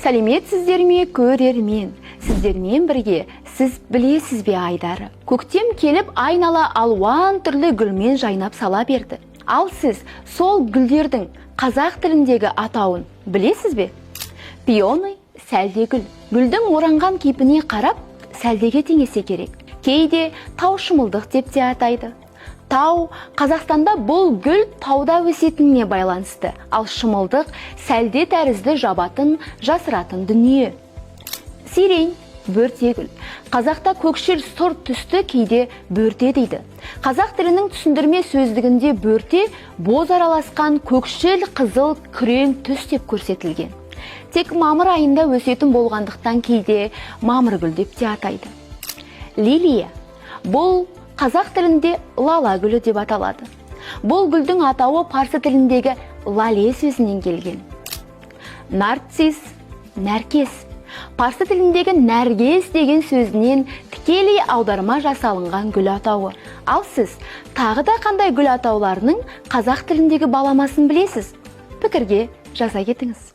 Сәлеметсіздер ме, көрермен? Сіздермен бірге сіз білесіз бе айдары? Көктем келіп айнала алуан түрлі гүлмен жайнап сала берді. Ал сіз сол гүлдердің қазақ тіліндегі атауын білесіз бе? Пионы сәлде гүл. Гүлдің оранған кейпіне қарап, сәлдеге теңесе керек. Кейде тау шымылдық деп те атайды. Тау Қазақстанда бұл гүл тауда өсетініне байланысты, ал шымылдық сәлде тәрізді жабатын, жасыратын дүние. Сирень, бөрте гүл. Қазақта көкшіл сұр түсті, кейде бөрте дейді. Қазақ тілінің түсіндірме сөздігінде бөрте боз араласқан көкшіл, қызыл, күрең түс деп көрсетілген. Тек мамыр айында өсетін болғандықтан кейде мамыр гүл деп те атайды. Лилия. Бұл қазақ тілінде лала гүлі деп аталады. Бұл гүлдің атауы парсы тіліндегі лале сөзінен келген. Нарцисс, нәркес. Парсы тіліндегі нәргес деген сөзінен тікелей аударма жасалынған гүл атауы. Ал сіз тағы да қандай гүл атауларының қазақ тіліндегі баламасын білесіз? Пікірге жаза кетіңіз.